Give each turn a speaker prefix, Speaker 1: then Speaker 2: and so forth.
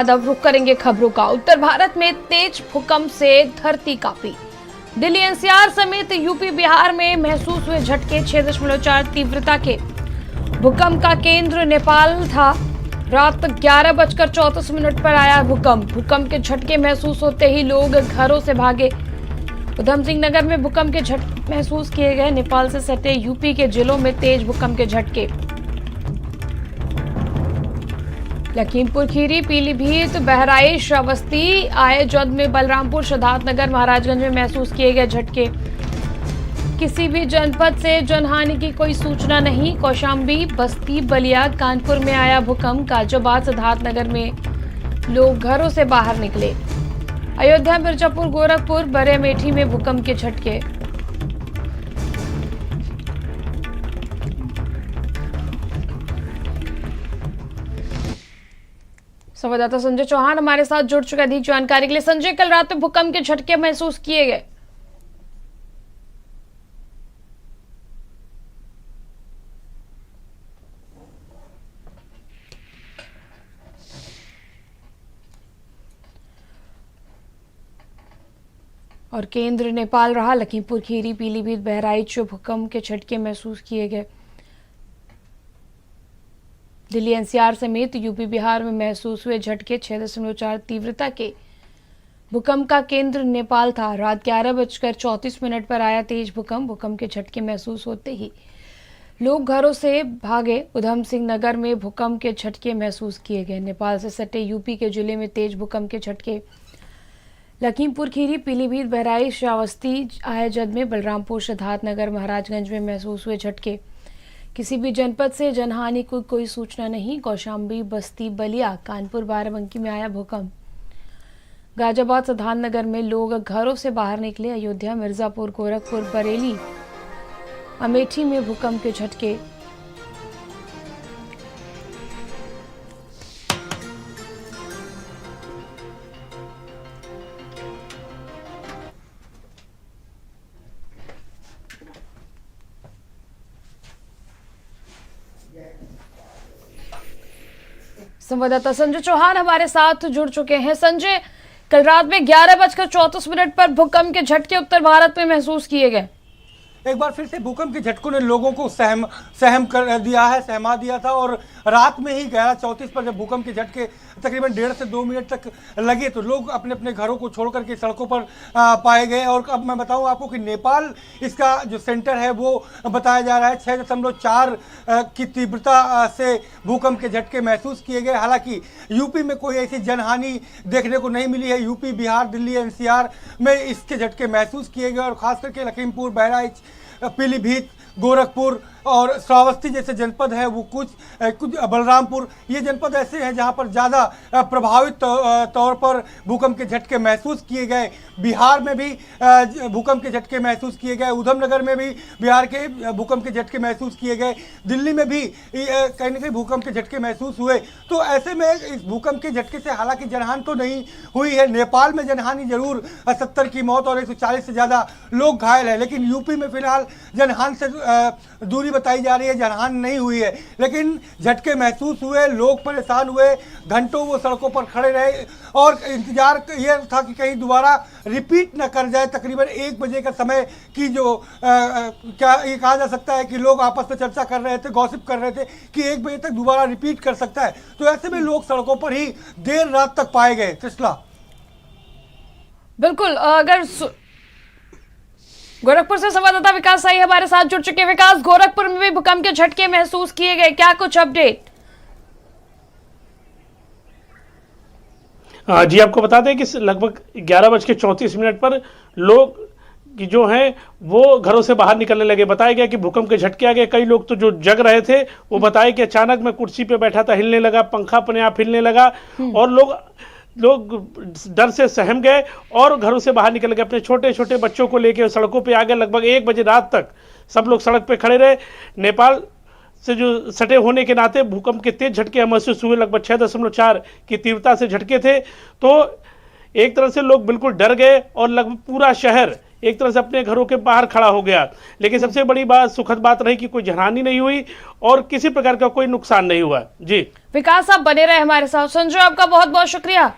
Speaker 1: अब रुक करेंगे खबरों का। उत्तर भारत में तेज भूकंप से धरती कांपी। दिल्ली एनसीआर समेत यूपी बिहार में महसूस हुए झटके। 6.4 तीव्रता के भूकंप का केंद्र नेपाल था। रात 11:34 पर आया भूकंप। भूकंप के झटके महसूस होते ही लोग घरों से भागे। उधम सिंह नगर में भूकंप के झटके महसूस किए गए। नेपाल से सटे यूपी के जिलों में तेज भूकंप के झटके। लखीमपुर खीरी, पीलीभीत, बहराइच, श्रावस्ती, आयजद में बलरामपुर, सिद्धार्थनगर, महाराजगंज में महसूस किए गए झटके। किसी भी जनपद से जनहानि की कोई सूचना नहीं। कौशाम्बी, बस्ती, बलिया, कानपुर में आया भूकंप। गाजियाबाद, सिद्धार्थनगर में लोग घरों से बाहर निकले। अयोध्या, मिर्जापुर, गोरखपुर, बड़े अमेठी में भूकंप के झटके। संवाददाता संजय चौहान हमारे साथ जुड़ चुके अधिक जानकारी के लिए। संजय, कल रात में भूकंप के झटके महसूस किए गए। और केंद्र नेपाल रहा। लखीमपुर खीरी, पीलीभीत, बहराइच भूकंप के झटके महसूस किए गए। दिल्ली एनसीआर समेत यूपी बिहार में महसूस हुए झटके। 6.4 तीव्रता के भूकंप का केंद्र नेपाल था। रात 11:34 पर आया तेज भूकंप। भूकंप के झटके महसूस होते ही लोग घरों से भागे। उधम सिंह नगर में भूकंप के झटके महसूस किए गए। नेपाल से सटे यूपी के जिले में तेज भूकंप के झटके। लखीमपुर खीरी, पीलीभीत, बहराइच, श्रावस्ती, आयजद में बलरामपुर, सिद्धार्थनगर, महाराजगंज में महसूस हुए झटके। किसी भी जनपद से जनहानि को कोई सूचना नहीं। कौशाम्बी, बस्ती, बलिया, कानपुर, बाराबंकी में आया भूकंप। गाजियाबाद, सिद्धार्थनगर में लोग घरों से बाहर निकले। अयोध्या, मिर्जापुर, गोरखपुर, बरेली, अमेठी में भूकंप के झटके। संवाददाता संजय चौहान हमारे साथ जुड़ चुके हैं। संजय, कल रात में 11:34 पर भूकंप के झटके उत्तर भारत में महसूस किए गए।
Speaker 2: एक बार फिर से भूकंप के झटकों ने लोगों को सहम कर दिया है, सहमा दिया था। और रात में ही 11:34 पर जब भूकंप के झटके तकरीबन 1.5 से 2 मिनट तक लगे तो लोग अपने अपने घरों को छोड़ करके सड़कों पर पाए गए। और अब मैं बताऊं आपको कि नेपाल इसका जो सेंटर है वो बताया जा रहा है। 6.4 की तीव्रता से भूकंप के झटके महसूस किए गए। हालांकि यूपी में कोई ऐसी जनहानि देखने को नहीं मिली है। यूपी, बिहार, दिल्ली एनसीआर में इसके झटके महसूस किए गए। और खास करके लखीमपुर, बहराइच, पीलीभीत, गोरखपुर और श्रावस्ती जैसे जनपद है वो कुछ बलरामपुर, ये जनपद ऐसे हैं जहां पर ज़्यादा प्रभावित तौर पर भूकंप के झटके महसूस किए गए। बिहार में भी भूकंप के झटके महसूस किए गए। उधमनगर में भी बिहार के भूकंप के झटके महसूस किए गए। दिल्ली में भी कहीं ना कहीं भूकंप के झटके महसूस हुए। तो ऐसे में इस भूकंप के झटके से हालांकि जनहानि तो नहीं हुई है। नेपाल में जनहानि जरूर 70 की मौत और 140 से ज़्यादा लोग घायल हैं। लेकिन यूपी में फिलहाल जनहानि से दूरी बताई जा रही है, जनहानि नहीं हुई है। लेकिन झटके महसूस हुए, लोग परेशान हुए, घंटों वो सड़कों पर खड़े रहे और इंतजार ये था कि कहीं दोबारा रिपीट न कर जाए। तकरीबन 1 बजे का समय की जो क्या ये कहा जा सकता है कि लोग आपस में चर्चा कर रहे थे, गॉसिप कर रहे थे कि 1 बजे तक दोबारा रिपीट कर सकता है। तो ऐसे में लोग सड़कों पर ही देर रात तक पाए गए। त्रिशला,
Speaker 1: बिल्कुल। अगर गोरखपुर से संवाददाता विकास साई हमारे साथ जुड़ चुके हैं। विकास, गोरखपुर में भी भूकंप के झटके महसूस किए गए, क्या कुछ अपडेट?
Speaker 3: जी, आपको बता दें कि लगभग 11:34 पर लोग कि जो हैं वो घरों से बाहर निकलने लगे। बताया गया कि भूकंप के झटके आ गए। कई लोग तो जो जग रहे थे वो बताए कि अचानक मैं कुर्सी पे बैठा था, हिलने लगा, पंखा अपने आप हिलने लगा और लोग डर से सहम गए और घरों से बाहर निकल गए। अपने छोटे छोटे बच्चों को लेकर सड़कों पे आ गए। लगभग 1 बजे रात तक सब लोग सड़क पे खड़े रहे। नेपाल से जो सटे होने के नाते भूकंप के तेज झटके महसूस हुए। लगभग 6.4 की तीव्रता से झटके थे। तो एक तरह से लोग बिल्कुल डर गए और लगभग पूरा शहर एक तरह से अपने घरों के बाहर खड़ा हो गया। लेकिन सबसे बड़ी बात, सुखद बात रही कि कोई जनहानि नहीं हुई और किसी प्रकार का कोई नुकसान नहीं हुआ। जी
Speaker 1: विकास, आप बने रहे हमारे साथ। संजय, आपका बहुत बहुत शुक्रिया।